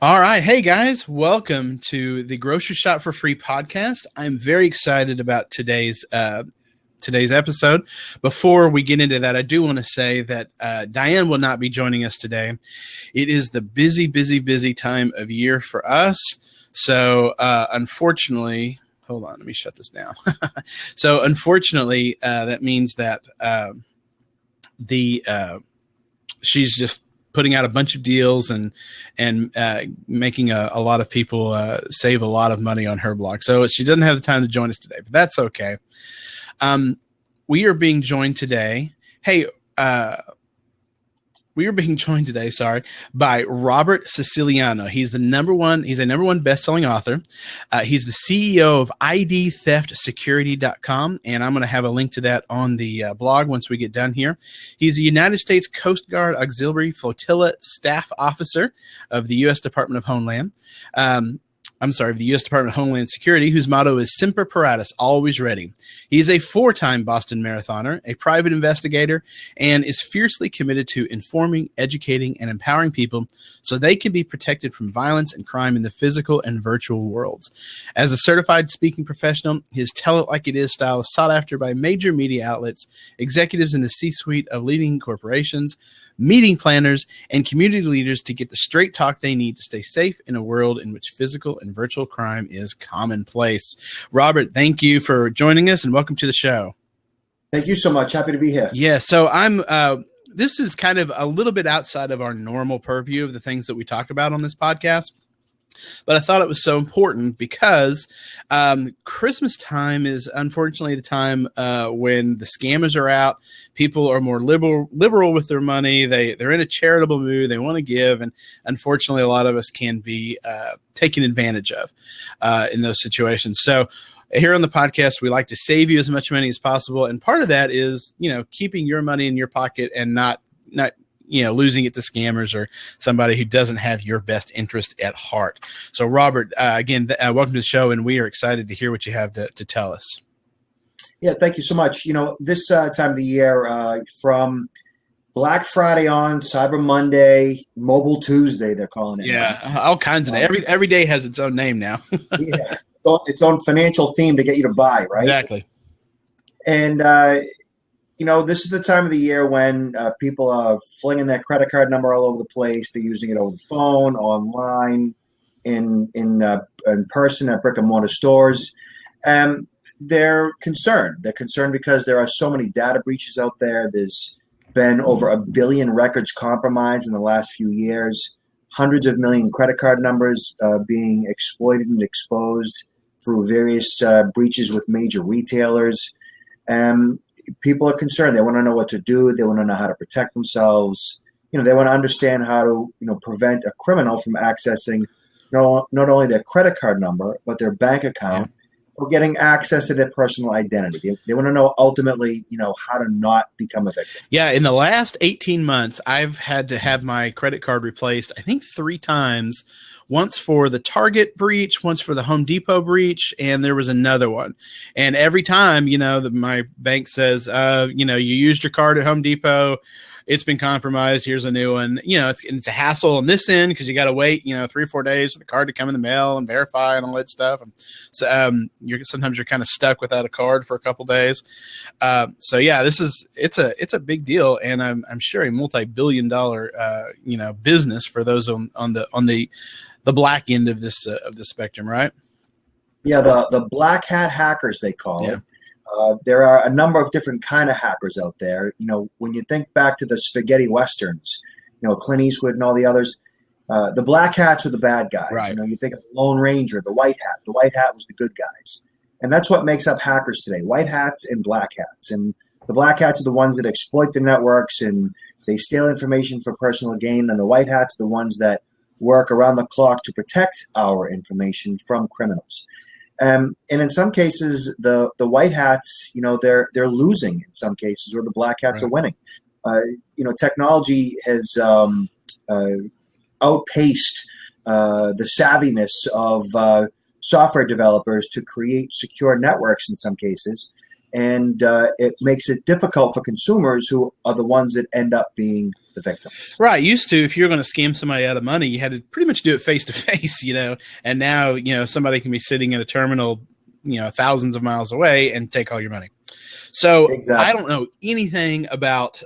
All right. Hey, guys. Welcome to the Grocery Shop for Free podcast. I'm very excited about today's episode. Before we get into that, I do want to say that Diane will not be joining us today. It is the busy time of year for us. So, unfortunately, hold on, let me shut this down. So, unfortunately, that means that she's just putting out a bunch of deals and making a lot of people save a lot of money on her blog. So she doesn't have the time to join us today, but that's okay. We are being joined today. We are being joined today, by Robert Siciliano. He's a number one best-selling author. He's the CEO of IDTheftSecurity.com, and I'm going to have a link to that on the blog once we get done here. He's a United States Coast Guard Auxiliary Flotilla Staff Officer of the U.S. Department of Homeland. The U.S. Department of Homeland Security, whose motto is Semper Paratus, always ready. He's a 4-time Boston Marathoner, a private investigator, and is fiercely committed to informing, educating, and empowering people so they can be protected from violence and crime in the physical and virtual worlds. As a certified speaking professional, his tell it like it is style is sought after by major media outlets, executives in the C-suite of leading corporations, meeting planners, and community leaders to get the straight talk they need to stay safe in a world in which physical and virtual crime is commonplace. Robert, thank you for joining us and welcome to the show. Thank you so much. Happy to be here. Yeah, so this is kind of a little bit outside of our normal purview of the things that we talk about on this podcast. But I thought it was so important because Christmas time is unfortunately the time when the scammers are out. People are more liberal with their money. They're in a charitable mood. They want to give. And unfortunately, a lot of us can be taken advantage of in those situations. So here on the podcast, we like to save you as much money as possible. And part of that is, keeping your money in your pocket and not losing it to scammers or somebody who doesn't have your best interest at heart. So, Robert, again, welcome to the show, and we are excited to hear what you have to tell us. Yeah, thank you so much. This time of the year, from Black Friday on, Cyber Monday, Mobile Tuesday, they're calling it. Yeah, all kinds of every day has its own name now. Yeah, its own financial theme to get you to buy, right? Exactly. And this is the time of the year when people are flinging their credit card number all over the place. They're using it over the phone, online, in person at brick and mortar stores. They're concerned. They're concerned because there are so many data breaches out there. There's been over 1 billion records compromised in the last few years. Hundreds of million credit card numbers being exploited and exposed through various breaches with major retailers. People are concerned. They want to know what to do. They want to know how to protect themselves. They want to understand how to, prevent a criminal from accessing not only their credit card number, but their bank account or getting access to their personal identity. They want to know ultimately, how to not become a victim. Yeah. In the last 18 months, I've had to have my credit card replaced, I think 3 times. Once for the Target breach, once for the Home Depot breach, and there was another one. And every time, my bank says, you used your card at Home Depot, it's been compromised, here's a new one. It's a hassle on this end because you got to wait, 3 or 4 days for the card to come in the mail and verify and all that stuff. And so sometimes you're kind of stuck without a card for a couple days. So yeah, it's a big deal, and I'm sure a multi-billion-dollar business for those on the black end of this spectrum, right? Yeah, the black hat hackers, they call it. There are a number of different kind of hackers out there. When you think back to the spaghetti westerns, Clint Eastwood and all the others, the black hats are the bad guys. Right. You think of the Lone Ranger, the white hat. The white hat was the good guys. And that's what makes up hackers today, white hats and black hats. And the black hats are the ones that exploit the networks and they steal information for personal gain. And the white hats are the ones that work around the clock to protect our information from criminals. And in some cases, the white hats, they're losing in some cases, or the black hats are winning. Technology has outpaced the savviness of software developers to create secure networks in some cases, and it makes it difficult for consumers who are the ones that end up being the victims. Right. Used to, if you were going to scam somebody out of money, you had to pretty much do it face to face, and now, somebody can be sitting in a terminal, thousands of miles away and take all your money. So Exactly. I don't know anything about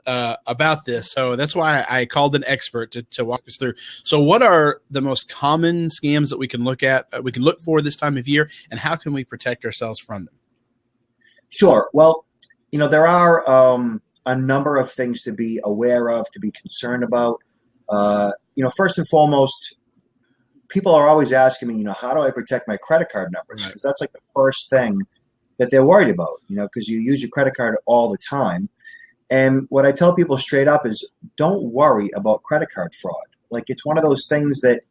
this. So that's why I called an expert to walk us through. So what are the most common scams that we can look for this time of year, and how can we protect ourselves from them? Sure. Well, there are a number of things to be aware of, to be concerned about. First and foremost, people are always asking me, how do I protect my credit card numbers? Because that's like the first thing that they're worried about, because you use your credit card all the time. And what I tell people straight up is, don't worry about credit card fraud. Like, it's one of those things that,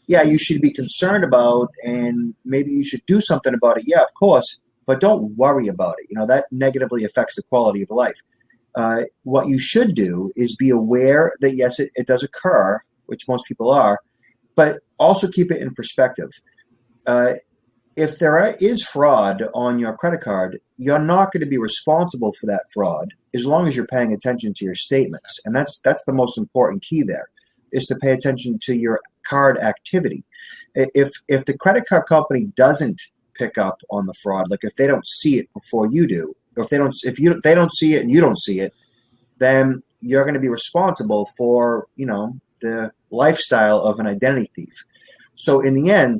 yeah, you should be concerned about, and maybe you should do something about it. Yeah, of course, but don't worry about it. That negatively affects the quality of life. What you should do is be aware that, yes, it does occur, which most people are, but also keep it in perspective. If there is fraud on your credit card, you're not going to be responsible for that fraud as long as you're paying attention to your statements. And that's the most important key there, is to pay attention to your card activity. If the credit card company doesn't pick up on the fraud, like if they don't see it before you do, or if they don't see it and you don't see it, then you're going to be responsible for, the lifestyle of an identity thief. So in the end,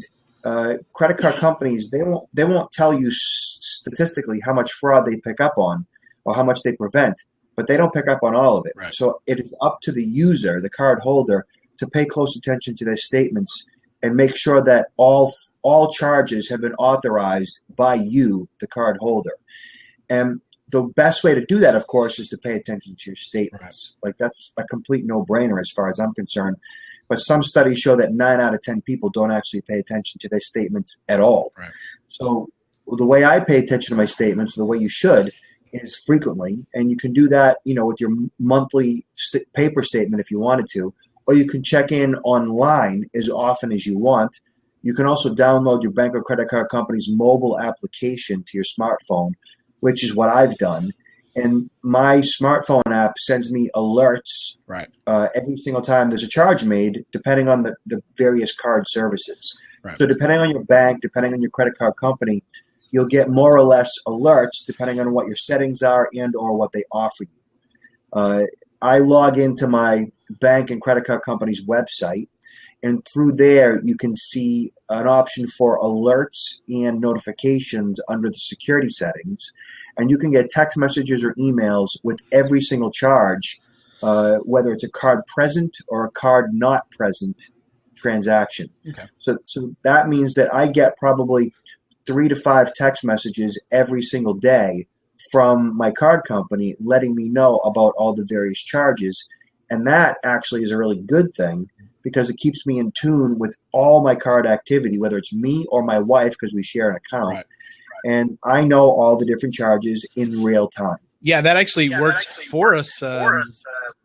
credit card companies, they won't tell you statistically how much fraud they pick up on or how much they prevent, but they don't pick up on all of it. Right. So it is up to the user, the card holder, to pay close attention to their statements and make sure that all charges have been authorized by you, the card holder. And the best way to do that, of course, is to pay attention to your statements. Right. Like, that's a complete no-brainer as far as I'm concerned. But some studies show that 9 out of 10 people don't actually pay attention to their statements at all. Right. So the way I pay attention to my statements, the way you should, is frequently. And you can do that, with your monthly paper statement if you wanted to, or you can check in online as often as you want. You can also download your bank or credit card company's mobile application to your smartphone, which is what I've done. And my smartphone app sends me alerts every single time there's a charge made, depending on the various card services. Right. So depending on your bank, depending on your credit card company, you'll get more or less alerts depending on what your settings are and or what they offer you. I log into my bank and credit card company's website, and through there you can see an option for alerts and notifications under the security settings. And you can get text messages or emails with every single charge, whether it's a card present or a card not present transaction. Okay. So that means that I get probably 3 to 5 text messages every single day from my card company letting me know about all the various charges. And that actually is a really good thing, because it keeps me in tune with all my card activity, whether it's me or my wife, because we share an account. Right. And I know all the different charges in real time. Yeah, that actually worked for us. I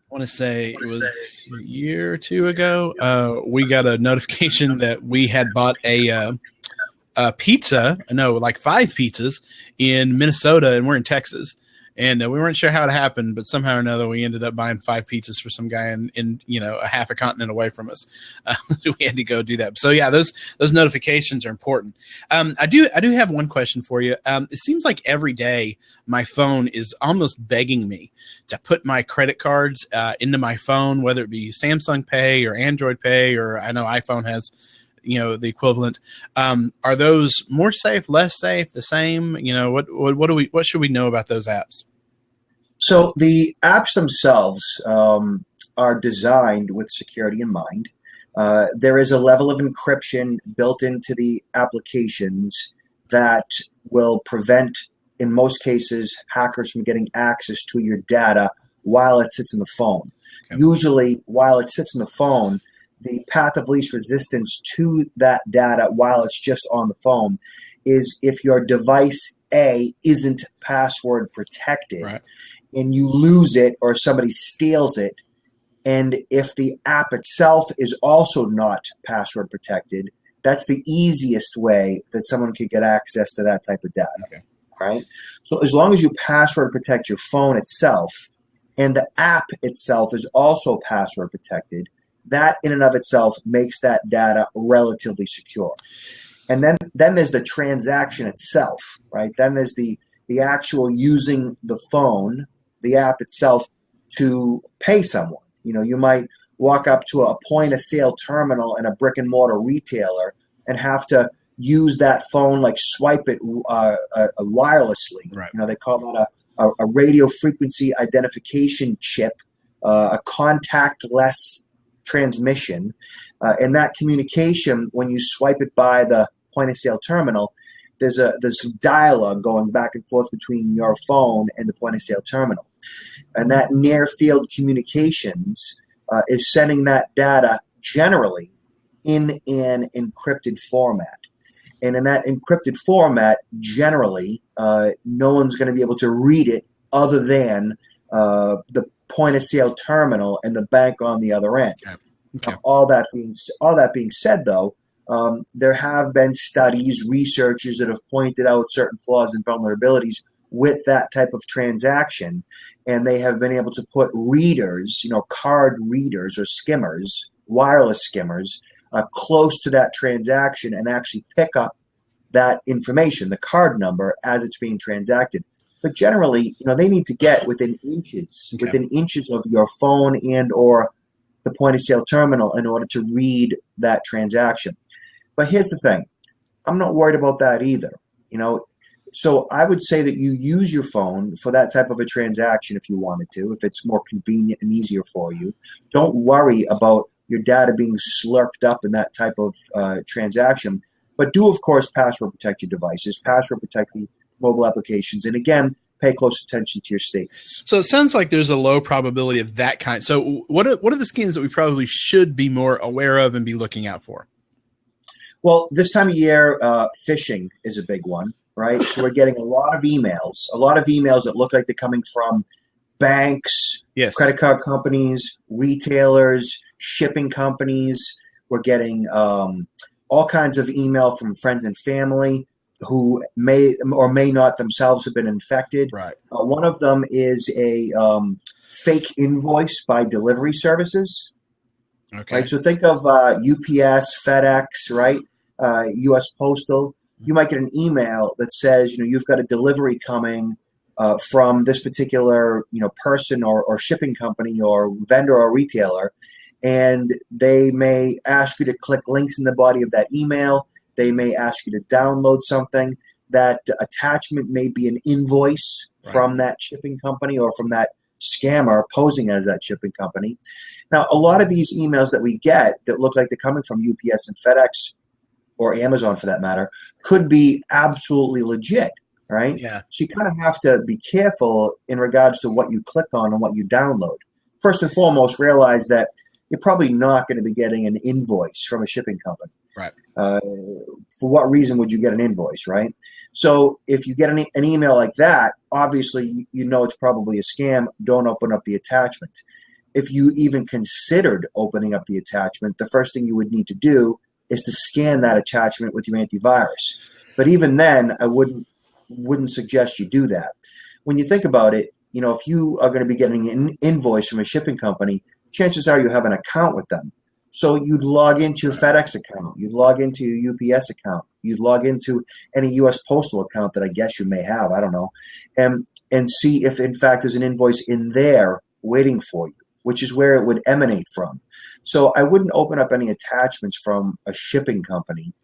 want to say it was a year or two ago. We got a notification that we had bought a pizza, like 5 pizzas in Minnesota, and we're in Texas. And we weren't sure how it happened, but somehow or another, we ended up buying 5 pizzas for some guy in a half a continent away from us. So we had to go do that. So yeah, those notifications are important. I do have one question for you. It seems like every day my phone is almost begging me to put my credit cards into my phone, whether it be Samsung Pay or Android Pay, or I know iPhone has the equivalent. Are those more safe, less safe, the same? What should we know about those apps? So the apps themselves are designed with security in mind. There is a level of encryption built into the applications that will prevent, in most cases, hackers from getting access to your data while it sits in the phone. Okay. Usually, while it sits in the phone, the path of least resistance to that data while it's just on the phone is if your device A isn't password protected, right, and you lose it or somebody steals it, and if the app itself is also not password protected, that's the easiest way that someone could get access to that type of data. Okay. Right? So as long as you password protect your phone itself, and the app itself is also password protected, that in and of itself makes that data relatively secure. And then there's the transaction itself, right? Then there's the actual using the phone, the app itself, to pay someone. You might walk up to a point of sale terminal in a brick and mortar retailer and have to use that phone, like swipe it wirelessly. Right. They call that a radio frequency identification chip, a contactless transmission. And that communication, when you swipe it by the point of sale terminal, there's some dialogue going back and forth between your phone and the point of sale terminal. And that near field communications is sending that data generally in an encrypted format. And in that encrypted format, generally, no one's going to be able to read it other than the point of sale terminal and the bank on the other end. Okay. All that being said, though, there have been studies, researchers that have pointed out certain flaws and vulnerabilities with that type of transaction, and they have been able to put readers, card readers or skimmers, wireless skimmers, close to that transaction and actually pick up that information, the card number, as it's being transacted. But generally, they need to get within inches of your phone and or the point of sale terminal in order to read that transaction. But here's the thing. I'm not worried about that either. So I would say that you use your phone for that type of a transaction if you wanted to, if it's more convenient and easier for you. Don't worry about your data being slurped up in that type of transaction. But do, of course, password protect your devices, password protect the mobile applications, and again, pay close attention to your statements. So it sounds like there's a low probability of that kind. So what are the schemes that we probably should be more aware of and be looking out for? Well, this time of year, phishing is a big one, right? So we're getting a lot of emails that look like they're coming from banks, yes, credit card companies, retailers, shipping companies. We're getting all kinds of email from friends and family who may or may not themselves have been infected. Right. One of them is a fake invoice by delivery services. Okay. Right. So think of UPS, FedEx, right? U.S. Postal. You might get an email that says, you've got a delivery coming from this particular, person or shipping company or vendor or retailer, and they may ask you to click links in the body of that email. They may ask you to download something. That attachment may be an invoice from that shipping company or from that scammer posing as that shipping company. Now, a lot of these emails that we get that look like they're coming from UPS and FedEx or Amazon for that matter could be absolutely legit, right? Yeah. So you kind of have to be careful in regards to what you click on and what you download. First and foremost, realize that you're probably not going to be getting an invoice from a shipping company. Right. For what reason would you get an invoice, right? So if you get an email like that, obviously it's probably a scam. Don't open up the attachment. If you even considered opening up the attachment, the first thing you would need to do is to scan that attachment with your antivirus. But even then, I wouldn't suggest you do that. When you think about it, if you are going to be getting an invoice from a shipping company, chances are you have an account with them. So you'd log into your FedEx account, you'd log into your UPS account, you'd log into any U.S. Postal account that I guess you may have, I don't know, and see if in fact there's an invoice in there waiting for you, which is where it would emanate from. So I wouldn't open up any attachments from a shipping company.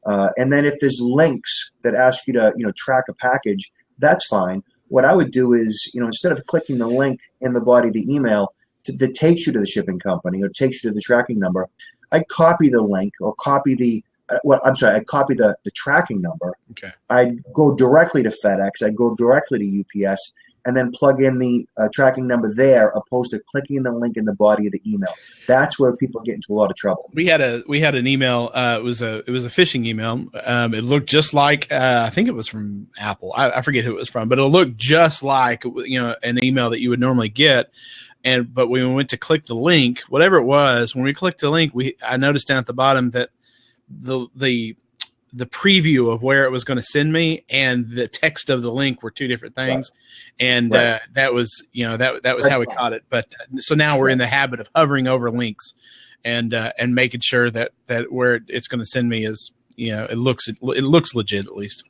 And then if there's links that ask you to, track a package, that's fine. What I would do is, instead of clicking the link in the body of the email that takes you to the shipping company or takes you to the tracking number, I'd copy the link or copy I'd copy the tracking number. Okay. I'd go directly to FedEx. I'd go directly to UPS and then plug in the tracking number there, opposed to clicking the link in the body of the email. That's where people get into a lot of trouble. We had an email. It was a phishing email. It looked just like I think it was from Apple. I forget who it was from, but it looked just like an email that you would normally get. But when we went to click the link, whatever it was, when we clicked the link, I noticed down at the bottom that the the preview of where it was going to send me and the text of the link were two different things. Right. And that was, that was how we caught it. But so now we're in the habit of hovering over links and making sure that where it's going to send me is, it looks legit at least.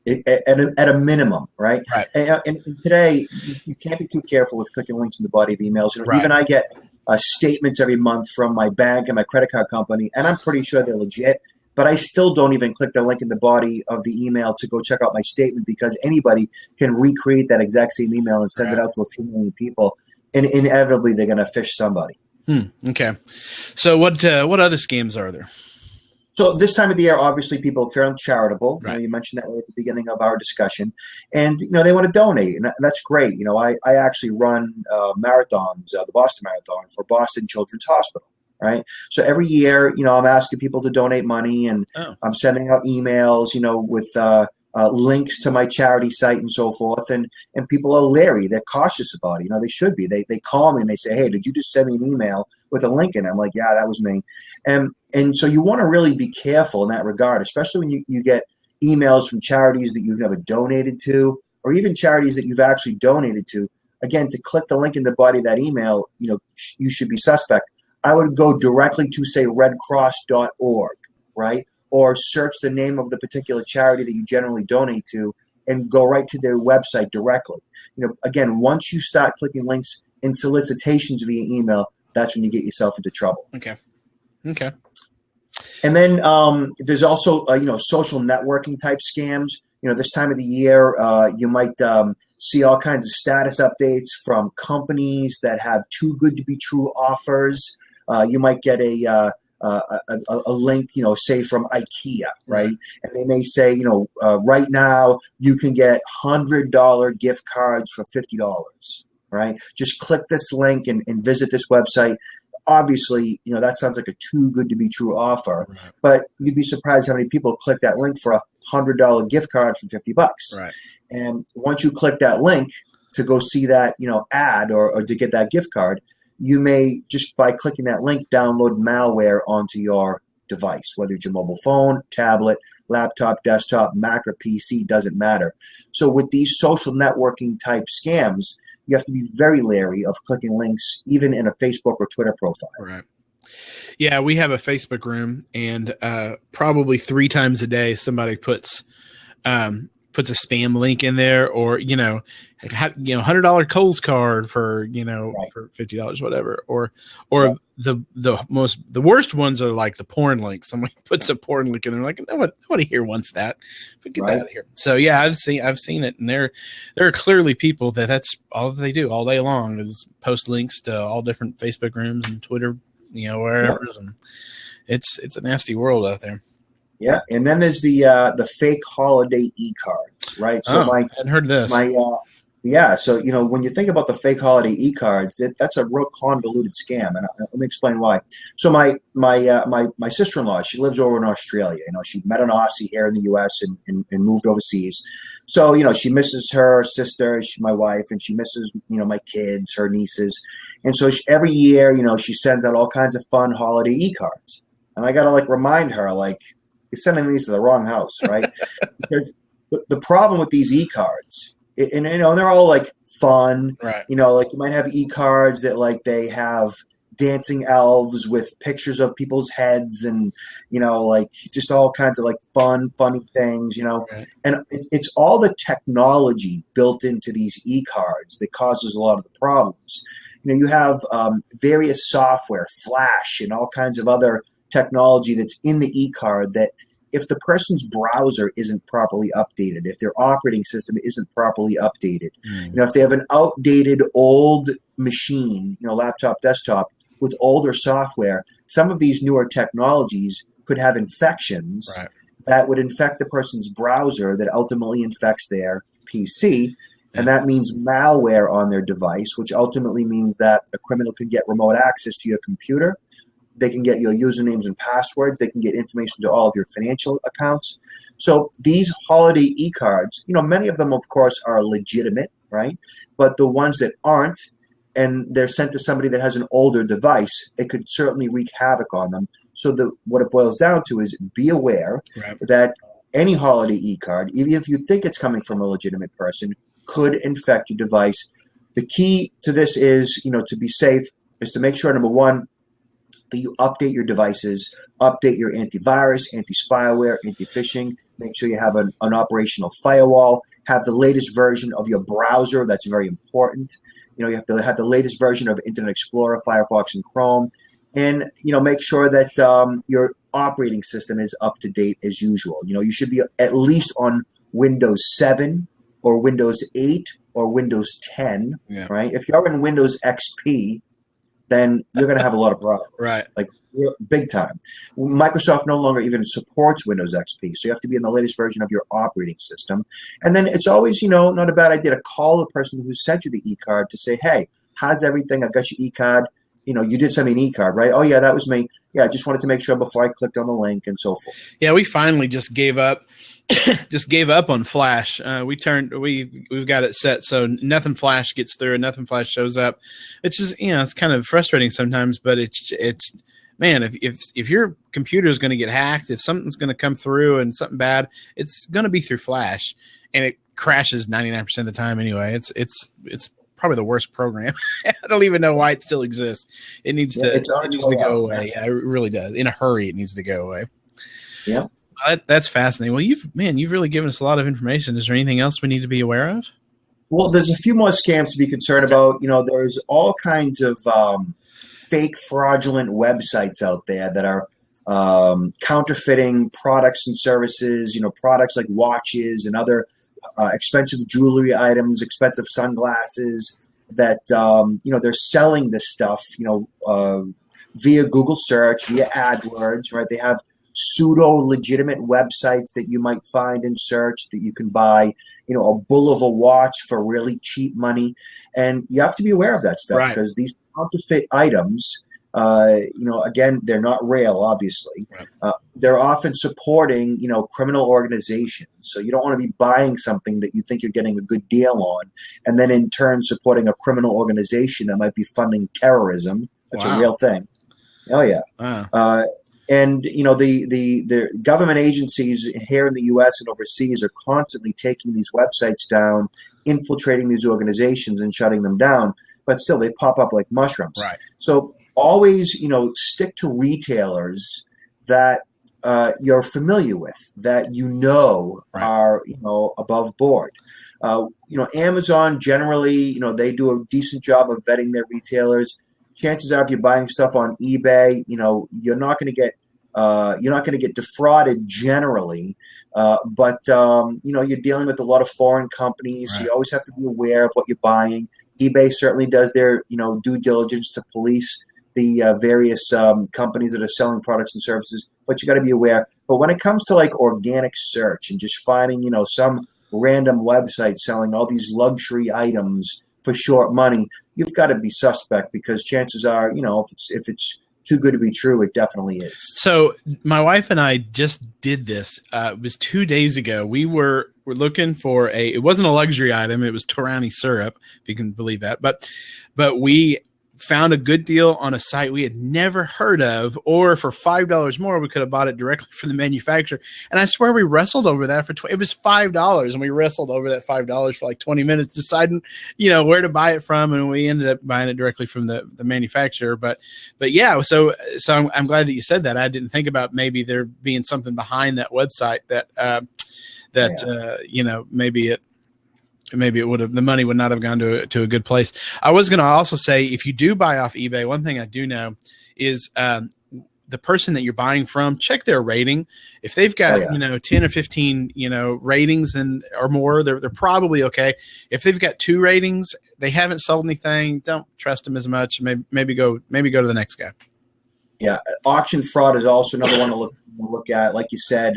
At a minimum, right? Right. And today, you can't be too careful with clicking links in the body of emails. Right. Even I get statements every month from my bank and my credit card company, and I'm pretty sure they're legit, but I still don't even click the link in the body of the email to go check out my statement, because anybody can recreate that exact same email and send it out to a few million people, and inevitably they're going to phish somebody. Okay. So what other scams are there? So this time of the year, obviously, people are fairly charitable. Right. You mentioned that right at the beginning of our discussion. And, they want to donate, and that's great. I actually run marathons, the Boston Marathon, for Boston Children's Hospital, right? So every year, I'm asking people to donate money, and I'm sending out emails, with links to my charity site and so forth. And people are leery. They're cautious about it. They should be. They call me and they say, hey, did you just send me an email with a link in it? I'm like, yeah, that was me. And so you want to really be careful in that regard, especially when you get emails from charities that you've never donated to, or even charities that you've actually donated to. Again, to click the link in the body of that email, you should be suspect. I would go directly to, say, redcross.org, right? Or search the name of the particular charity that you generally donate to and go right to their website directly. Again, once you start clicking links in solicitations via email, that's when you get yourself into trouble. Okay. And then there's also, social networking type scams. This time of the year, you might see all kinds of status updates from companies that have too good to be true offers. You might get a link, say from IKEA, right? And they may say, right now you can get $100 gift cards for $50, right? Just click this link and visit this website. Obviously, that sounds like a too good to be true offer, but you'd be surprised how many people click that link for $100 gift card for $50. Right. And once you click that link to go see that, ad or to get that gift card, you may, just by clicking that link, download malware onto your device, whether it's your mobile phone, tablet, laptop, desktop, Mac, or PC, doesn't matter. So with these social networking type scams, you have to be very leery of clicking links, even in a Facebook or Twitter profile. Right. Yeah, we have a Facebook room, and probably 3 times a day somebody puts a spam link in there, or $100 Kohl's card for for $50, whatever, or the worst ones are like the porn link. Somebody puts a porn link in there, like nobody here wants that. Get that out of here. So yeah, I've seen it, and there are clearly people that's all that they do all day long is post links to all different Facebook rooms and Twitter, wherever, and it's a nasty world out there. Yeah, and then there's the fake holiday e-cards, right? So I hadn't heard this. So when you think about the fake holiday e-cards, that's a real convoluted scam, and let me explain why. So my sister-in-law, she lives over in Australia. She met an Aussie here in the U.S. and moved overseas. So she misses her sister, my wife, and she misses my kids, her nieces, and so every year she sends out all kinds of fun holiday e-cards, and I gotta remind her you're sending these to the wrong house, right? Because the problem with these e-cards, and they're all fun, right? You might have e-cards that they have dancing elves with pictures of people's heads, and just all kinds of funny things, Right. And it's all the technology built into these e-cards that causes a lot of the problems. You have various software, Flash, and all kinds of other technology that's in the e-card that if the person's browser isn't properly updated, if their operating system isn't properly updated, if they have an outdated old machine, laptop, desktop with older software, some of these newer technologies could have infections that would infect the person's browser that ultimately infects their PC. And that means malware on their device, which ultimately means that a criminal can get remote access to your computer. They can get your usernames and passwords. They can get information to all of your financial accounts. So these holiday e-cards, many of them, of course, are legitimate, right? But the ones that aren't, and they're sent to somebody that has an older device, it could certainly wreak havoc on them. So what it boils down to is be aware that any holiday e-card, even if you think it's coming from a legitimate person, could infect your device. The key to this is, to be safe, is to make sure, number one, that you update your devices, update your antivirus, anti-spyware, anti-phishing. Make sure you have an operational firewall, have the latest version of your browser. That's very important. You have to have the latest version of Internet Explorer, Firefox, and Chrome. And, make sure that your operating system is up to date as usual. You should be at least on Windows 7 or Windows 8 or Windows 10, right? If you're in Windows XP, then you're going to have a lot of problems. Right. Like big time. Microsoft no longer even supports Windows XP, so you have to be in the latest version of your operating system. And then it's always, not a bad idea to call the person who sent you the e-card to say, hey, how's everything? I got your e-card. You did send me an e-card, right? Oh, yeah, that was me. Yeah, I just wanted to make sure before I clicked on the link and so forth. Yeah, we finally just gave up. Just gave up on Flash. We've got it set so nothing Flash gets through and nothing Flash shows up. It's just it's kind of frustrating sometimes, but it's man, if your computer is going to get hacked, if something's going to come through and something bad, it's going to be through Flash, and it crashes 99% of the time anyway. It's probably the worst program. I don't even know why it still exists. It needs to go away. Yeah, it really does. In a hurry, it needs to go away. Yeah. That's fascinating. Well, you've really given us a lot of information. Is there anything else we need to be aware of? Well, there's a few more scams to be concerned about. There's all kinds of fake, fraudulent websites out there that are counterfeiting products and services. Products like watches and other expensive jewelry items, expensive sunglasses. That they're selling this stuff. Via Google search, via AdWords. Right? They have pseudo-legitimate websites that you might find in search that you can buy, a bull of a watch for really cheap money. And you have to be aware of that stuff because these counterfeit items, again, they're not real, obviously. They're often supporting, criminal organizations. So you don't want to be buying something that you think you're getting a good deal on and then in turn supporting a criminal organization that might be funding terrorism. That's a real thing. Oh, yeah. Wow. And the government agencies here in the U.S. and overseas are constantly taking these websites down, infiltrating these organizations and shutting them down. But still, they pop up like mushrooms. Right. So always, stick to retailers that you're familiar with, that are above board. Amazon generally, they do a decent job of vetting their retailers. Chances are, if you're buying stuff on eBay, you're not going to get defrauded generally, but you're dealing with a lot of foreign companies, so you always have to be aware of what you're buying. eBay certainly does their due diligence to police the various companies that are selling products and services, but you got to be aware. But when it comes to like organic search and just finding some random website selling all these luxury items for short money, you've got to be suspect because chances are, if it's too good to be true, it definitely is. So my wife and I just did this. It was 2 days ago. We're looking for it wasn't a luxury item. It was Torani syrup, if you can believe that. But we found a good deal on a site we had never heard of, or for $5 more, we could have bought it directly from the manufacturer. And I swear we wrestled over that it was $5, and we wrestled over that $5 for like 20 minutes, deciding, where to buy it from, and we ended up buying it directly from the manufacturer. But yeah, so I'm glad that you said that. I didn't think about maybe there being something behind that website maybe it would have, the money would not have gone to a good place. I was going to also say, if you do buy off eBay, one thing I do know is the person that you're buying from, check their rating. If they've got 10 or 15 ratings or more, they're probably okay. If they've got 2 ratings, they haven't sold anything, don't trust them as much. Maybe go to the next guy. Yeah, auction fraud is also another one to look at. Like you said,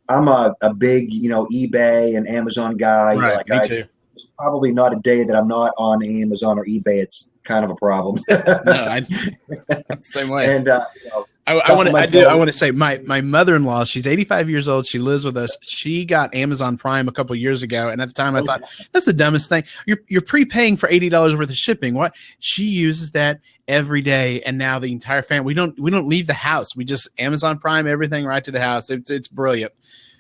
I'm a big, eBay and Amazon guy. Right, me too. There's probably not a day that I'm not on Amazon or eBay. It's kind of a problem. No, same way. And I want to say my mother-in-law, she's 85 years old. She lives with us. She got Amazon Prime a couple years ago. And at the time I thought that's the dumbest thing. You're prepaying for $80 worth of shipping. What? She uses that every day. And now the entire family, we don't leave the house. We just Amazon Prime everything right to the house. It's brilliant.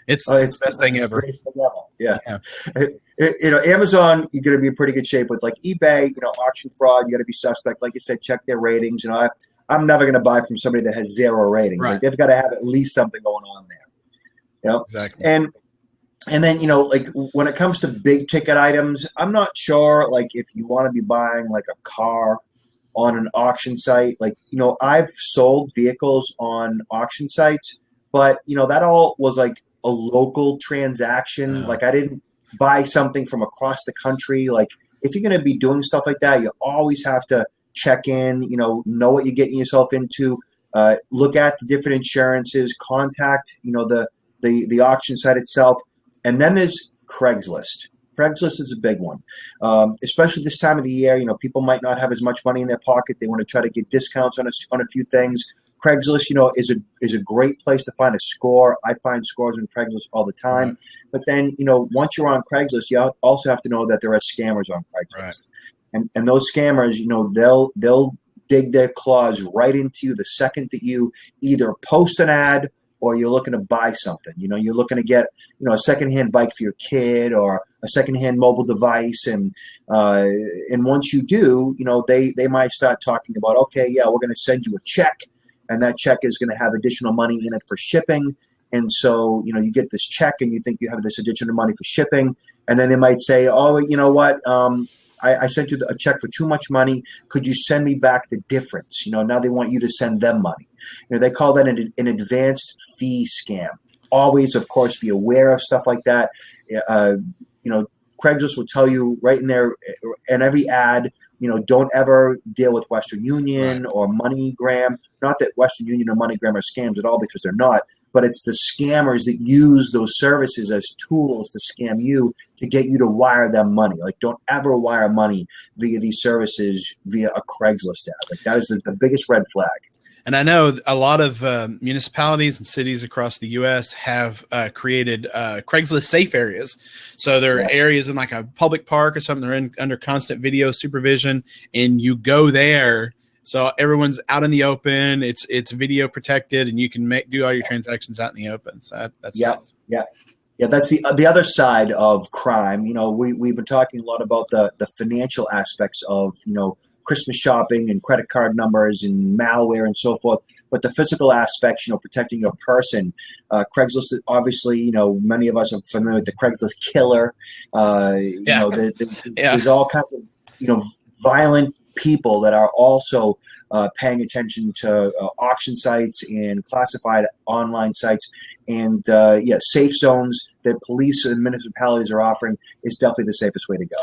It's the best thing ever. Yeah. Amazon, you're going to be in pretty good shape with. Like eBay, auction fraud, you got to be suspect. Like you said, check their ratings. I'm never going to buy from somebody that has 0 ratings. Right. Like they've got to have at least something going on there. Exactly. And then, like when it comes to big ticket items, I'm not sure, like if you want to be buying like a car on an auction site, like, I've sold vehicles on auction sites, but, that all was like a local transaction. Oh. Like I didn't buy something from across the country. Like if you're going to be doing stuff like that, you always have to check in, know what you're getting yourself into, look at the different insurances, contact, the auction site itself. And then there's Craigslist. Craigslist is a big one, especially this time of the year. People might not have as much money in their pocket. They want to try to get discounts on a few things. Craigslist, is a great place to find a score. I find scores on Craigslist all the time. Right. But then, once you're on Craigslist, you also have to know that there are scammers on Craigslist. Right. And those scammers, they'll dig their claws right into you the second that you either post an ad or you're looking to buy something. You're looking to get, a secondhand bike for your kid or a secondhand mobile device. And once you do, they might start talking about, okay, yeah, we're going to send you a check, and that check is going to have additional money in it for shipping. And so, you get this check and you think you have this additional money for shipping. And then they might say, oh, you know what? I sent you a check for too much money. Could you send me back the difference? Now they want you to send them money. They call that an advanced fee scam. Always, of course, be aware of stuff like that. Craigslist will tell you right in there in every ad, don't ever deal with Western Union or MoneyGram. Not that Western Union or MoneyGram are scams at all, because they're not. But it's the scammers that use those services as tools to scam you to get you to wire them money. Like, don't ever wire money via these services via a Craigslist ad. Like, that is the biggest red flag. And I know a lot of municipalities and cities across the U.S. have created Craigslist safe areas. So there are areas in like a public park or something. They're under constant video supervision, and you go there. So everyone's out in the open. It's video protected, and you can do all your transactions out in the open. So that's nice. Yeah. That's the other side of crime. We've been talking a lot about the financial aspects of Christmas shopping and credit card numbers and malware and so forth. But the physical aspects, protecting your person. Craigslist, obviously, many of us are familiar with the Craigslist killer. There's all kinds of violent people that are also paying attention to auction sites and classified online sites. And safe zones that police and municipalities are offering is definitely the safest way to go.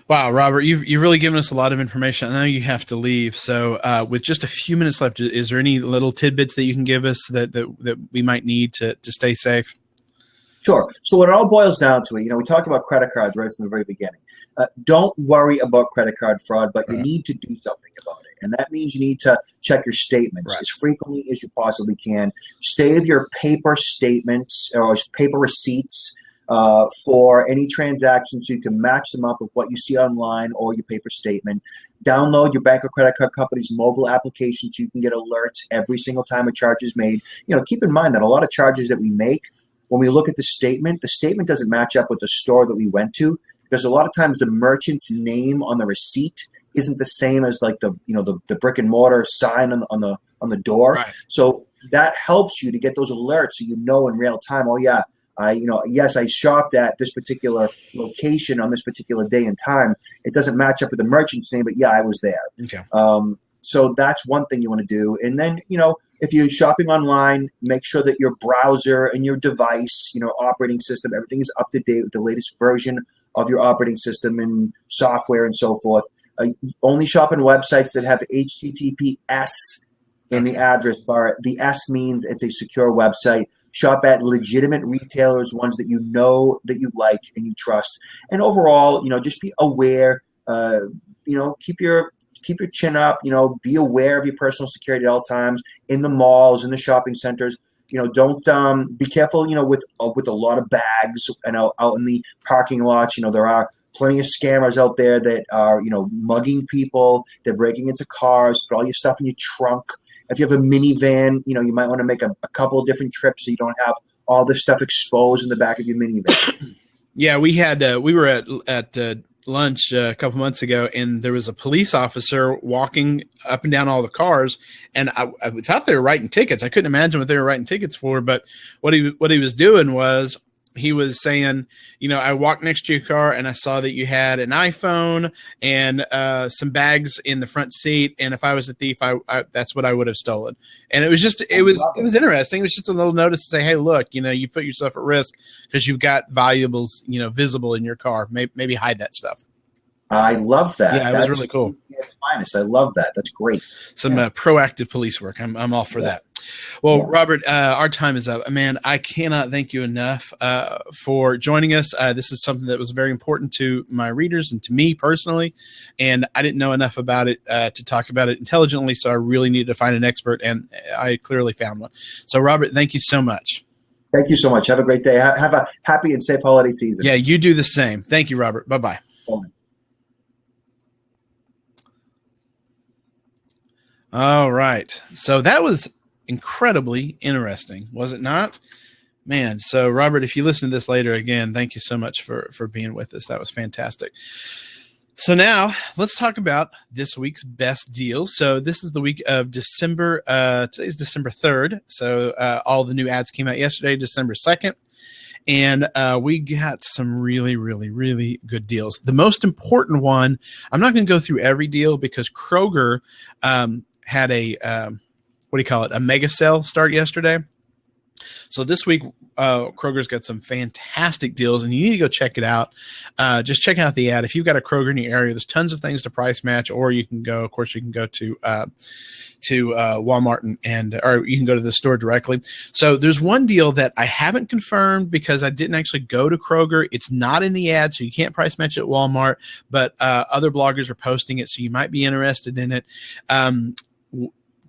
Wow, Robert, you've really given us a lot of information. I know you have to leave, so with just a few minutes left, is there any little tidbits that you can give us that we might need to stay safe? Sure. So what it all boils down to, we talked about credit cards right from the very beginning. Don't worry about credit card fraud, but you need to do something about it. And that means you need to check your statements as frequently as you possibly can. Save your paper statements or paper receipts for any transactions so you can match them up with what you see online or your paper statement. Download your bank or credit card company's mobile application so you can get alerts every single time a charge is made. Keep in mind that a lot of charges that we make, when we look at the statement doesn't match up with the store that we went to, because a lot of times the merchant's name on the receipt isn't the same as like the brick and mortar sign on the door. Right. So that helps you to get those alerts so in real time, oh yeah, I shopped at this particular location on this particular day and time. It doesn't match up with the merchant's name, but yeah, I was there. Okay. So that's one thing you want to do. And then, if you're shopping online, make sure that your browser and your device, operating system, everything is up to date with the latest version of your operating system and software and so forth. Only shop on websites that have HTTPS in the address bar. The S means it's a secure website. Shop at legitimate retailers, ones that that you like and you trust. And overall, just be aware. Keep your keep your chin up. Be aware of your personal security at all times in the malls, in the shopping centers. Don't be careful. With a lot of bags and out in the parking lots. There are plenty of scammers out there that are mugging people. They're breaking into cars. Put all your stuff in your trunk. If you have a minivan, you might want to make a couple of different trips so you don't have all this stuff exposed in the back of your minivan. Yeah, we were at lunch a couple months ago, and there was a police officer walking up and down all the cars, and I thought they were writing tickets. I couldn't imagine what they were writing tickets for, but what he was doing was he was saying, I walked next to your car and I saw that you had an iPhone and some bags in the front seat, and if I was a thief, I that's what I would have stolen. And it was interesting. It was just a little notice to say, hey, look, you put yourself at risk because you've got valuables, visible in your car. Maybe hide that stuff. I love that. Yeah, that's really cool. It's finest. I love that. That's great. Some proactive police work. I'm all for that. Well, Robert, our time is up. Man, I cannot thank you enough for joining us. This is something that was very important to my readers and to me personally, and I didn't know enough about it to talk about it intelligently, so I really needed to find an expert, and I clearly found one. So, Robert, thank you so much. Thank you so much. Have a great day. Have a happy and safe holiday season. Yeah, you do the same. Thank you, Robert. Bye-bye. Bye. All right. So that was incredibly interesting, was it not? Man, so Robert, if you listen to this later, again, thank you so much for being with us. That was fantastic. So now let's talk about this week's best deals. So this is the week of December. Today's December 3rd. So all the new ads came out yesterday, December 2nd. And we got some really, really, really good deals. The most important one, I'm not going to go through every deal because Kroger had a a mega sale start yesterday. So this week, Kroger's got some fantastic deals, and you need to go check it out. Just check out the ad. If you've got a Kroger in your area, there's tons of things to price match, or you can go to Walmart or you can go to the store directly. So there's one deal that I haven't confirmed because I didn't actually go to Kroger. It's not in the ad, so you can't price match at Walmart, but other bloggers are posting it, so you might be interested in it.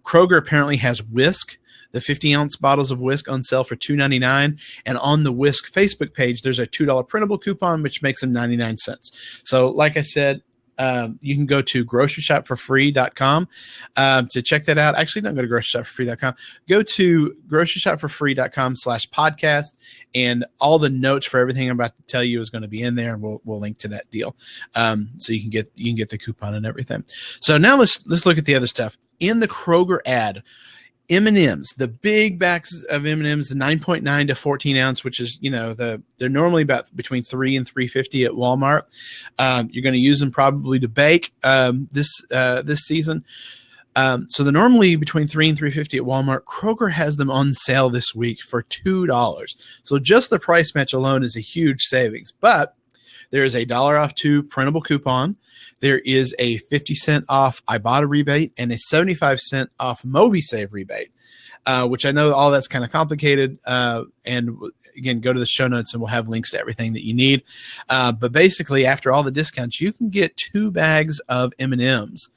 Kroger apparently has Whisk, the 50-ounce bottles of Whisk on sale for $2.99. And on the Whisk Facebook page, there's a $2 printable coupon, which makes them 99 cents. So like I said, you can go to groceryshopforfree.com to check that out. Actually, don't go to groceryshopforfree.com. Go to groceryshopforfree.com/podcast, and all the notes for everything I'm about to tell you is going to be in there, and we'll link to that deal. So you can get the coupon and everything. So now let's look at the other stuff. In the Kroger ad, M&Ms, the big bags of M&Ms, the 9.9 to 14 ounce, which is, they're normally about between $3 and $3.50 at Walmart. You're going to use them probably to bake this season. So they're normally between $3 and $3.50 at Walmart. Kroger has them on sale this week for $2. So just the price match alone is a huge savings, but there is a $1 off 2 printable coupon. There is a 50-cent off Ibotta rebate and a 75-cent off MobiSave rebate, which I know all that's kind of complicated. And again, go to the show notes and we'll have links to everything that you need. But basically, after all the discounts, you can get 2 bags of M&Ms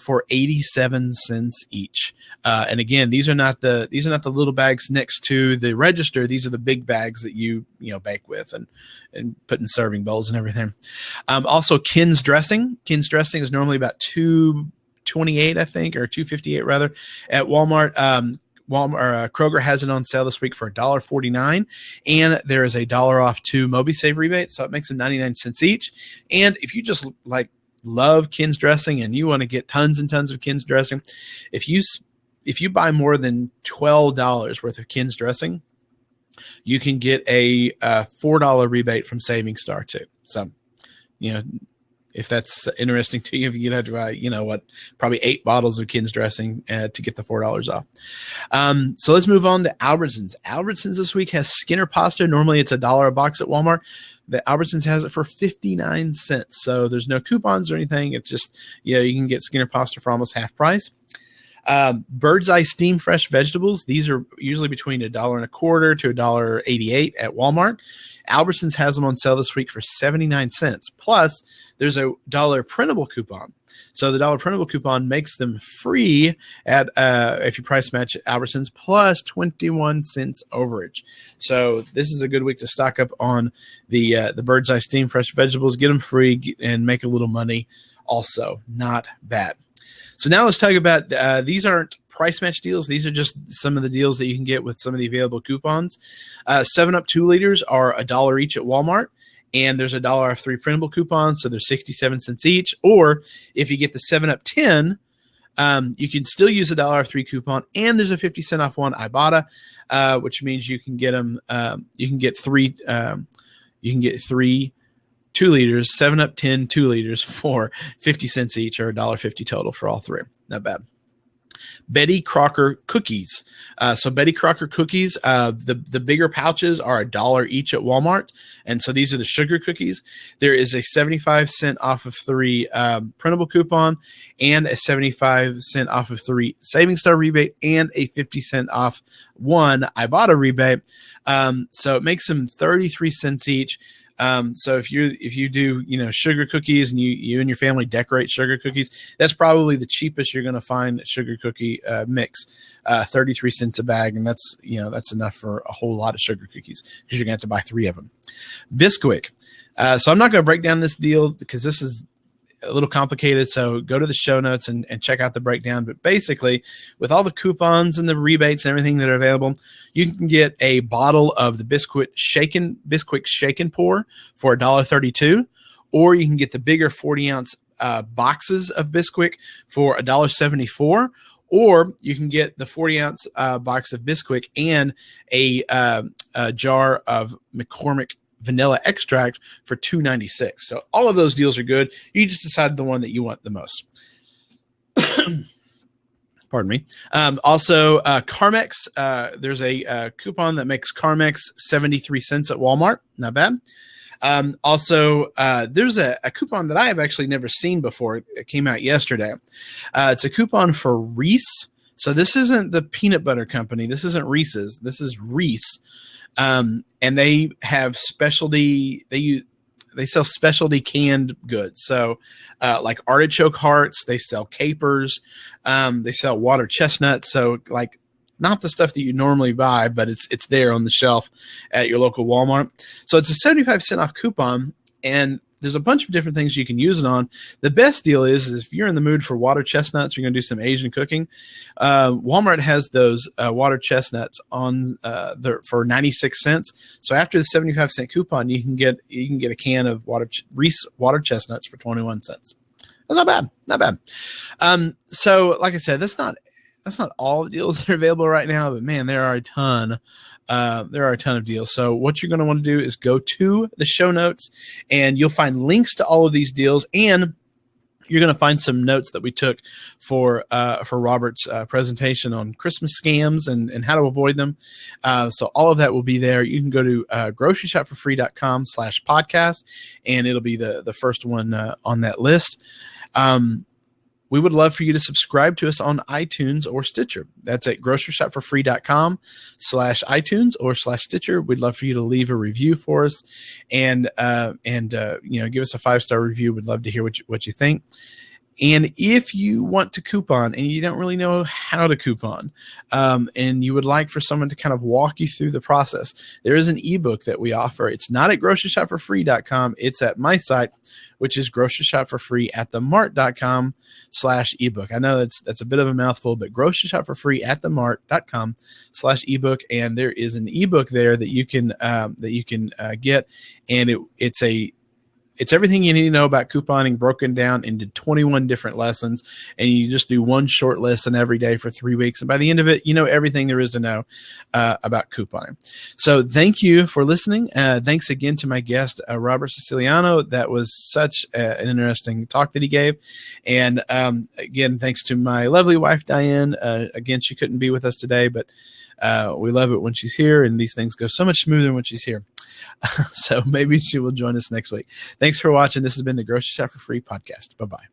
for 87 cents each. And again, these are not the little bags next to the register. These are the big bags that you bake with and put in serving bowls and everything. Also, Ken's dressing. Ken's dressing is normally about $2.28, I think, or $2.58 rather, at Walmart. Kroger has it on sale this week for $1.49, and there is a $1 off 2 MobiSave rebate, so it makes them 99 cents each. And if you just love Ken's dressing and you want to get tons and tons of Ken's dressing, if you buy more than $12 worth of Ken's dressing, you can get a $4 rebate from Saving Star too. So, if that's interesting to you, you'd have to buy, probably 8 bottles of Ken's dressing to get the $4 off. So let's move on to Albertsons. Albertsons this week has Skinner pasta. Normally it's $1 a box at Walmart. The Albertsons has it for 59 cents. So there's no coupons or anything. It's just, you can get Skinner pasta for almost half price. Bird's Eye Steam Fresh vegetables. These are usually between $1.25 to $1.88 at Walmart. Albertsons has them on sale this week for 79 cents. Plus, there's a $1 printable coupon. So the $1 printable coupon makes them free at if you price match Albertsons plus 21 cents overage. So this is a good week to stock up on the Bird's Eye Steam Fresh vegetables. Get them free and make a little money. Also, not bad. So now let's talk about these aren't price match deals. These are just some of the deals that you can get with some of the available coupons. 7-Up 2 liters are $1 each at Walmart. And there's a $1 off 3 printable coupons, so they're 67 cents each. Or if you get the 7-Up 10, you can still use a $1 off 3 coupon, and there's a 50 cent off one Ibotta, which means you can get them. You can get three 2 liters, 7-Up 10 2 liters for 50 cents each, or $1.50 total for all three. Not bad. Betty Crocker cookies. So Betty Crocker cookies, the bigger pouches are $1 each at Walmart. And so these are the sugar cookies. There is a 75 cent off of 3 printable coupon, and a 75 cent off of 3 Savings Star rebate, and a 50 cent off 1 Ibotta rebate. So it makes them 33 cents each. So if you do, sugar cookies, and you and your family decorate sugar cookies, that's probably the cheapest you're going to find sugar cookie mix, 33 cents a bag. And that's enough for a whole lot of sugar cookies, because you're going to have to buy 3 of them. Bisquick. So I'm not going to break down this deal because this is a little complicated. So go to the show notes and check out the breakdown. But basically, with all the coupons and the rebates and everything that are available, you can get a bottle of the Bisquick Shake and Pour for $1.32, or you can get the bigger 40-ounce boxes of Bisquick for $1.74, or you can get the 40-ounce box of Bisquick and a jar of McCormick vanilla extract for $2.96. So all of those deals are good. You just decide the one that you want the most. Pardon me. Also, Carmex. There's a coupon that makes Carmex 73 cents at Walmart. Not bad. Also, there's a coupon that I have actually never seen before. It came out yesterday. It's a coupon for Reese. So this isn't the peanut butter company. This isn't Reese's. This is Reese. And they have specialty. They sell specialty canned goods. So, like artichoke hearts, they sell capers, they sell water chestnuts. So, like, not the stuff that you normally buy, but it's there on the shelf at your local Walmart. So it's a 75 cent off coupon, and there's a bunch of different things you can use it on. The best deal is if you're in the mood for water chestnuts, you're going to do some Asian cooking. Walmart has those water chestnuts on for 96 cents. So after the 75 cent coupon, you can get a can of Reese water chestnuts for 21 cents. That's not bad. Not bad. So like I said, that's not all the deals that are available right now, but man, there are a ton. There are a ton of deals. So what you're going to want to do is go to the show notes, and you'll find links to all of these deals, and you're going to find some notes that we took for Robert's presentation on Christmas scams and how to avoid them. So all of that will be there. You can go to groceryshopforfree.com/podcast, and it'll be the first one on that list. We would love for you to subscribe to us on iTunes or Stitcher. That's at groceryshopforfree.com/iTunes or /Stitcher. We'd love for you to leave a review for us and give us a 5-star review. We'd love to hear what you think. And if you want to coupon and you don't really know how to coupon, and you would like for someone to kind of walk you through the process, there is an ebook that we offer. It's not at groceryshopforfree.com. It's at my site, which is groceryshopforfree@themart.com/ebook. I know that's a bit of a mouthful, but groceryshopforfree@themart.com/ebook. And there is an ebook there that you can get. And it's everything you need to know about couponing broken down into 21 different lessons, and you just do one short lesson every day for 3 weeks. And by the end of it, you know everything there is to know about couponing. So thank you for listening. Thanks again to my guest, Robert Siciliano. That was such an interesting talk that he gave. And again, thanks to my lovely wife, Diane. Again, she couldn't be with us today, but we love it when she's here, and these things go so much smoother when she's here. So maybe she will join us next week. Thanks for watching. This has been the Grocery Shop for Free podcast. Bye-bye.